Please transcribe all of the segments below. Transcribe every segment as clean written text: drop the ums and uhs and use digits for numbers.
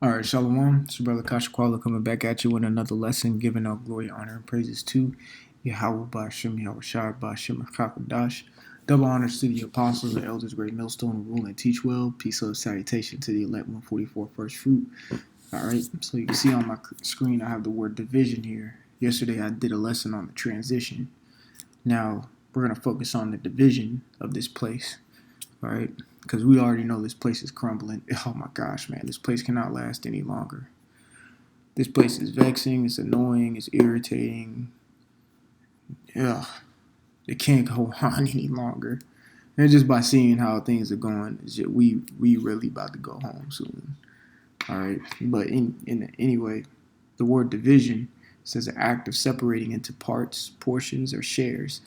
All right, Shalom. It's your brother Kasha Kwala coming back at you with another lesson, giving all glory, honor, and praises to Yahweh Ba'Shem Yahushua Ba'Shem Chakadash. Double honors to the apostles and elders, great millstone, rule and teach well. Peace, love, salutation to the elect 144 first fruit. All right, so you can see on my screen I have the word division here. Yesterday I did a lesson on the transition. Now we're going to focus on the division of this place. All right, because we already know this place is crumbling. Oh my gosh, man, this place cannot last any longer. This place is vexing, it's annoying, it's irritating. Yeah, it can't go on any longer. And just by seeing how things are going, we really about to go home soon. All right, but anyway, the word division says an act of separating into parts, portions, or shares.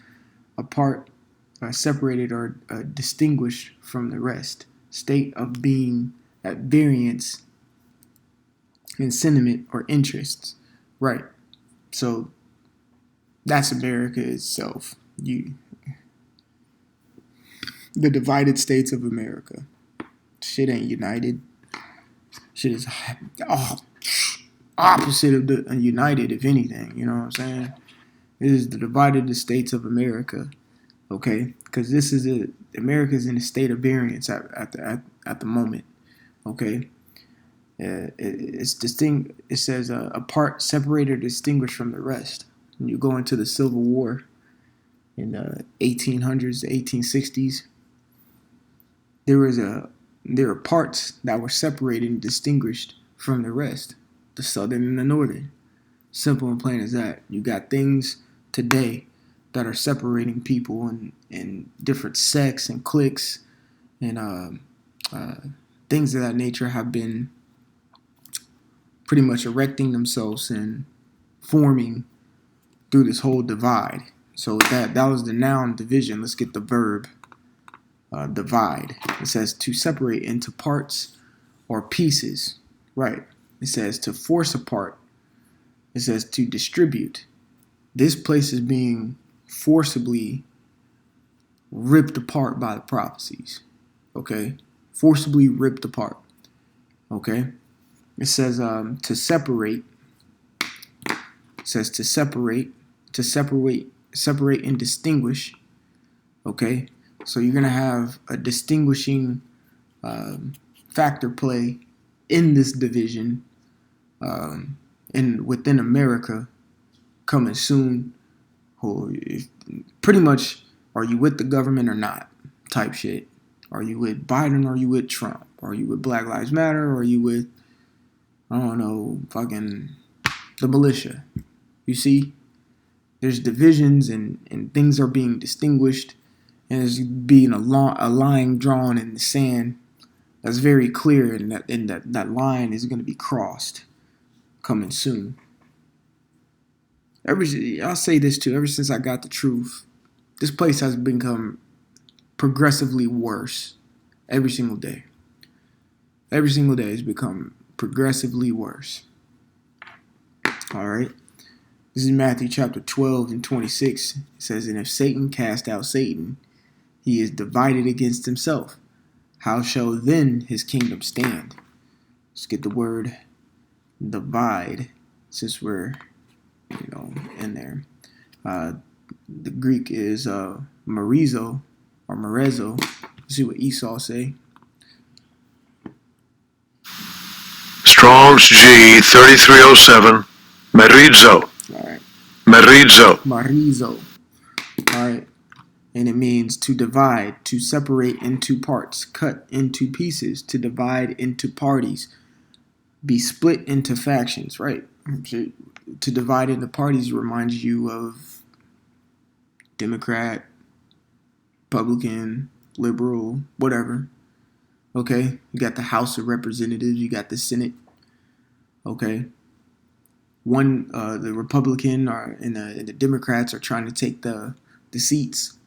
A part separated or distinguished from the rest. State of being at variance in sentiment or interests. Right. So that's America itself. The divided states of America. Shit ain't united. Shit is opposite of the united, if anything. You know what I'm saying? It is the divided states of America. Okay, because America's in a state of variance at the moment. Okay, it's distinct. It says apart, separated, or distinguished from the rest. When you go into the Civil War in the 1800s, the 1860s, there were parts that were separated and distinguished from the rest, the Southern and the Northern. Simple and plain as that. You got things today that are separating people in different sects and cliques and things of that nature have been pretty much erecting themselves and forming through this whole divide. So that was the noun division. Let's get the verb divide. It says to separate into parts or pieces. Right. It says to force apart. It says to distribute. This place is being forcibly ripped apart by the prophecies. Okay? Forcibly ripped apart. Okay? It says to separate. It says to separate and distinguish. Okay? So you're going to have a distinguishing factor play in this division and within America coming soon. Pretty much, are you with the government or not type shit. Are you with Biden or are you with Trump? Are you with Black Lives Matter or are you with, I don't know, fucking the militia? You see, there's divisions and things are being distinguished and there's being a line drawn in the sand that's very clear and that line is going to be crossed coming soon. I'll say this too, ever since I got the truth, this place has become progressively worse every single day. Every single day has become progressively worse. All right. This is Matthew chapter 12 and 26. It says, and if Satan cast out Satan, he is divided against himself. How shall then his kingdom stand? Let's get the word divide since we're, in there. The Greek is marizo or marezo. Let's see what Esau say. Strong's G 3307. Merizo. All right. Merizo. Marizo. All right. And it means to divide, to separate into parts, cut into pieces, to divide into parties, be split into factions, right? To divide into parties reminds you of Democrat, Republican, liberal, whatever. Okay? You got the House of Representatives, you got the Senate. Okay? The Republican and the Democrats are trying to take the seats.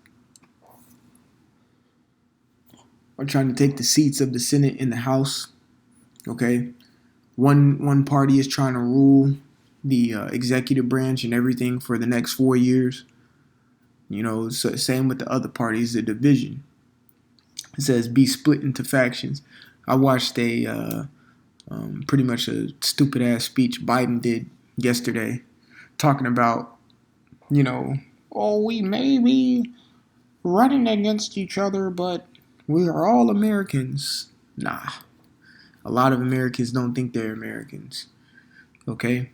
Are trying to take the seats of the Senate and the House. Okay? One party is trying to rule the executive branch and everything for the next 4 years. So same with the other parties, the division. It says be split into factions. I watched a Pretty much a stupid ass speech Biden did yesterday, talking about, oh, we may be running against each other, but we are all Americans. Nah, a lot of Americans don't think they're Americans. Okay,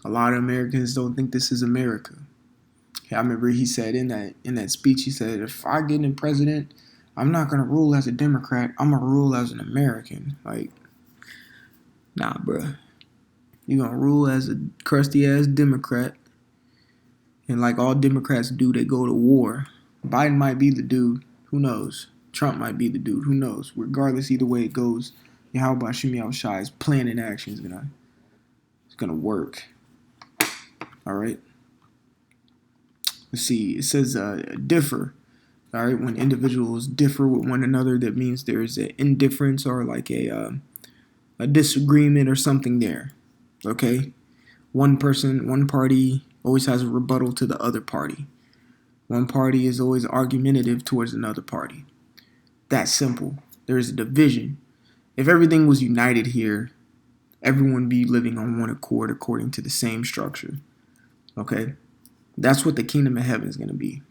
a lot of Americans don't think this is America. I remember he said in that speech, he said, if I get in president, I'm not gonna rule as a Democrat. I'm gonna rule as an American. Like, nah, bruh. You gonna rule as a crusty ass Democrat, and like all Democrats do, they go to war. Biden might be the dude. Who knows? Trump might be the dude. Who knows? Regardless, either way it goes, Yahweh Shimi Shai's plan in action is gonna work. All right. Let's see. It says differ. All right. When individuals differ with one another, that means there's an indifference or like a disagreement or something there. Okay. One party always has a rebuttal to the other party. One party is always argumentative towards another party. That's simple. There's a division. If everything was united here, everyone would be living on one accord according to the same structure. Okay? That's what the kingdom of heaven is going to be.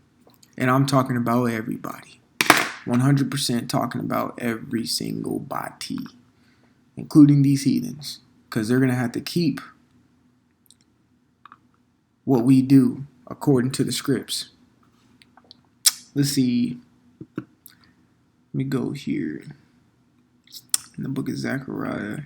And I'm talking about everybody. 100% talking about every single body, including these heathens, because they're going to have to keep what we do according to the scripts. Let's see. Let me go here in the book of Zechariah.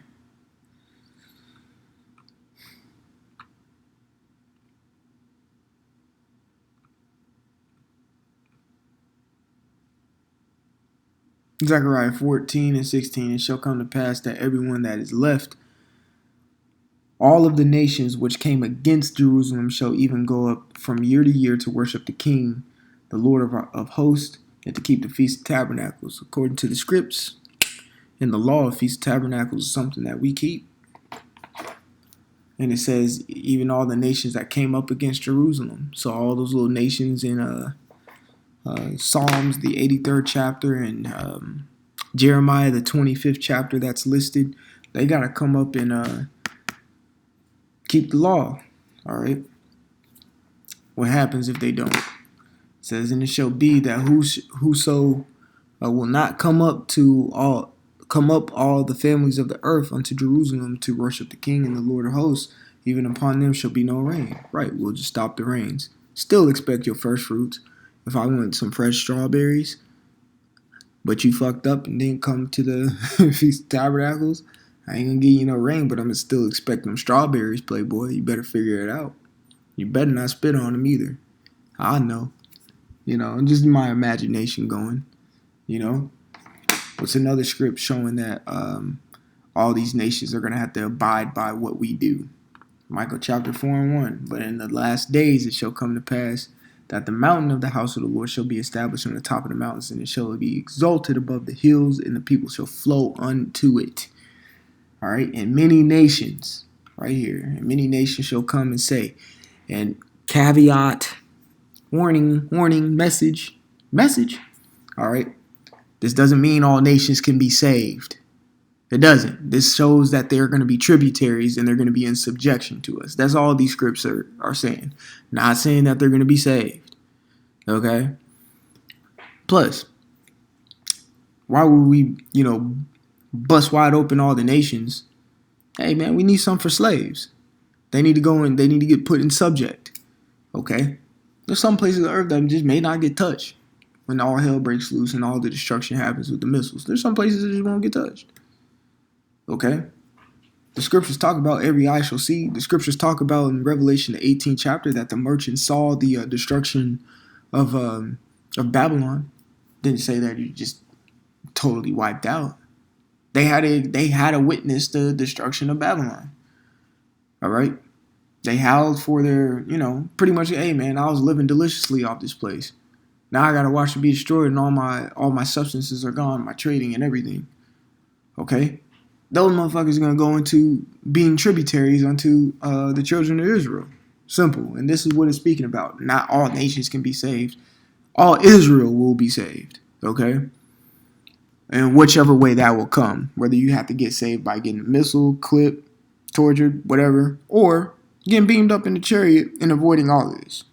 Zechariah 14 and 16, it shall come to pass that everyone that is left, all of the nations which came against Jerusalem shall even go up from year to year to worship the King, the Lord of hosts, and to keep the Feast of Tabernacles. According to the scripts and the law of Feast of Tabernacles is something that we keep. And it says even all the nations that came up against Jerusalem. So all those little nations in Psalms, the 83rd chapter, and Jeremiah, the 25th chapter that's listed, they got to come up and keep the law. All right. What happens if they don't? It says, and it shall be that whoso will not come up all the families of the earth unto Jerusalem to worship the King and the Lord of hosts, even upon them shall be no rain. Right, we'll just stop the rains. Still expect your first fruits. If I want some fresh strawberries, but you fucked up and didn't come to the Feast of Tabernacles, I ain't gonna give you no rain, but I'm gonna still expect them strawberries, playboy. You better figure it out. You better not spit on them either. I know. Just my imagination going. What's another script showing that all these nations are gonna have to abide by what we do? Micah chapter 4 and 1. But in the last days it shall come to pass that the mountain of the house of the Lord shall be established on the top of the mountains, and it shall be exalted above the hills, and the people shall flow unto it. All right, and many nations, right here, and many nations shall come and say, and caveat, warning, message. All right, this doesn't mean all nations can be saved. It doesn't. This shows that they're going to be tributaries and they're going to be in subjection to us. That's all these scripts are saying. Not saying that they're going to be saved. Okay? Plus, why would we, bust wide open all the nations? Hey, man, we need some for slaves. They need to go and they need to get put in subject. Okay? There's some places of the earth that just may not get touched when all hell breaks loose and all the destruction happens with the missiles. There's some places that just won't get touched. Okay? The scriptures talk about every eye shall see. The scriptures talk about in Revelation, the 18th chapter, that the merchants saw the destruction of Babylon. Didn't say that you just totally wiped out. They had to witness the destruction of Babylon. All right? They howled for their, pretty much, hey man, I was living deliciously off this place. Now I gotta watch it be destroyed and all my substances are gone, my trading and everything. Okay? Those motherfuckers are going to go into being tributaries unto the children of Israel. Simple. And this is what it's speaking about. Not all nations can be saved. All Israel will be saved. Okay? And whichever way that will come, whether you have to get saved by getting a missile, clipped, tortured, whatever, or getting beamed up in the chariot and avoiding all of this.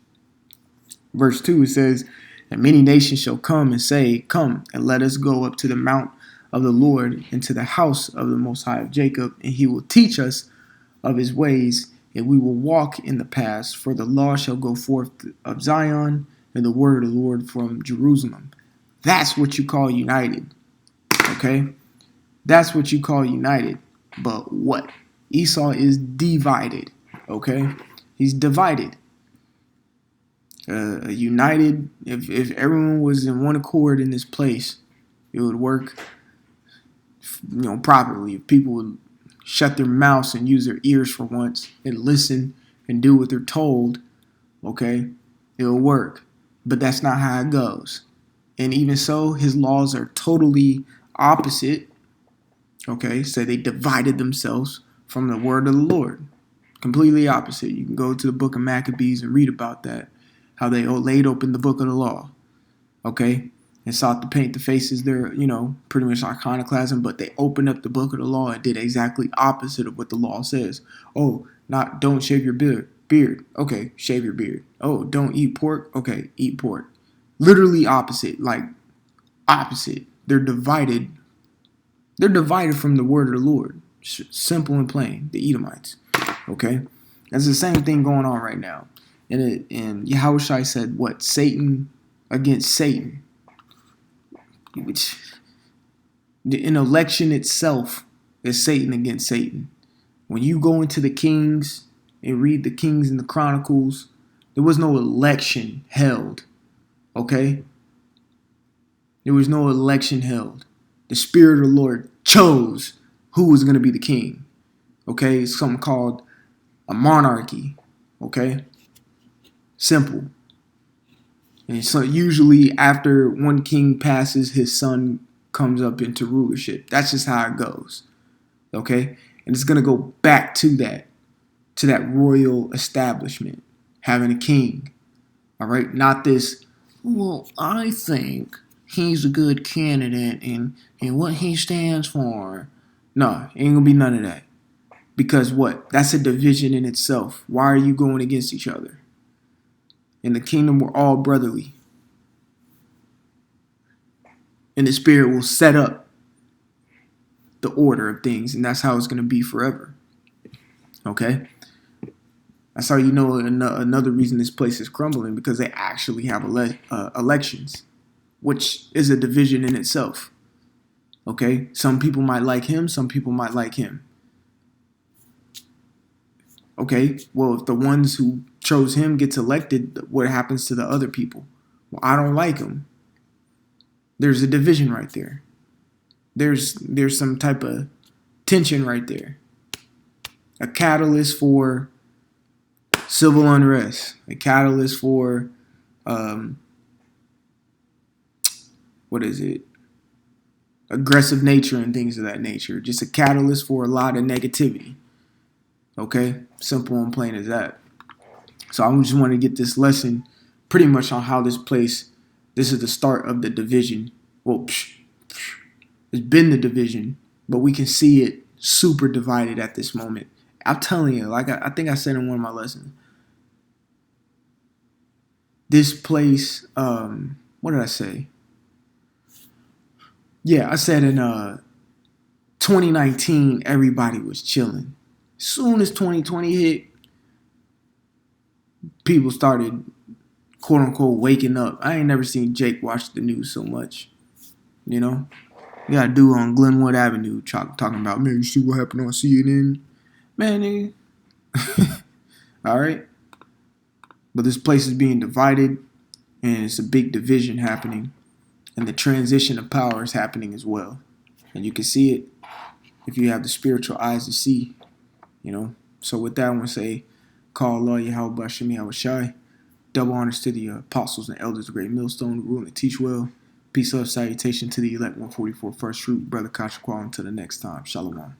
Verse 2, it says, and many nations shall come and say, come and let us go up to the mount of the Lord and to the house of the Most High of Jacob, and he will teach us of his ways, and we will walk in the paths. For the law shall go forth of Zion, and the word of the Lord from Jerusalem. That's what you call united. Okay? That's what you call united. But what? Esau is divided. Okay? He's divided. United, if everyone was in one accord in this place, it would work, properly. If people would shut their mouths and use their ears for once and listen and do what they're told, okay, it'll work. But that's not how it goes. And even so, his laws are totally opposite. Okay, so they divided themselves from the word of the Lord. Completely opposite. You can go to the book of Maccabees and read about that. How they laid open the book of the law, okay, and sought to paint the faces there, pretty much iconoclasm, but they opened up the book of the law and did exactly opposite of what the law says. Oh, don't shave your beard. Okay, shave your beard. Oh, don't eat pork. Okay, eat pork. Literally opposite, like opposite. They're divided. They're divided from the word of the Lord. Simple and plain, the Edomites, okay? That's the same thing going on right now. And Yahushua said, what? Satan against Satan. Which, an election itself is Satan against Satan. When you go into the Kings and read the Kings and the Chronicles, there was no election held. Okay? There was no election held. The Spirit of the Lord chose who was going to be the king. Okay? It's something called a monarchy. Okay? Simple. And so usually after one king passes, his son comes up into rulership. That's just how it goes. Okay? And it's going to go back to that royal establishment, having a king. All right? Not this, well, I think he's a good candidate and what he stands for. No, ain't going to be none of that. Because what? That's a division in itself. Why are you going against each other? In the kingdom, we're all brotherly. And the Spirit will set up the order of things, and that's how it's going to be forever. Okay? That's how you know another reason this place is crumbling, because they actually have elections, which is a division in itself. Okay? Some people might like him, some people might like him. Okay, well, if the ones who chose him gets elected, what happens to the other people? Well, I don't like him. There's a division right there. There's some type of tension right there. A catalyst for civil unrest. A catalyst for, aggressive nature and things of that nature. Just a catalyst for a lot of negativity. Okay? Simple and plain as that. So I just want to get this lesson pretty much on how this is the start of the division. Well, it's been the division, but we can see it super divided at this moment. I'm telling you, like I think I said in one of my lessons, this place, what did I say? Yeah, I said in 2019, everybody was chilling. As soon as 2020 hit, people started, quote unquote, waking up. I ain't never seen Jake watch the news so much. You know? You got a dude on Glenwood Avenue talking about, man, you see what happened on CNN? Man, nigga. Alright? But this place is being divided, and it's a big division happening. And the transition of power is happening as well. And you can see it if you have the spiritual eyes to see. So with that, I want to say, call Allah Yahweh Bashimi Awashai. Double honors to the apostles and elders of Great Millstone who rule and teach well. Peace, love, salutation to the elect 144 first fruit. Brother Kashaqua, until the next time. Shalom.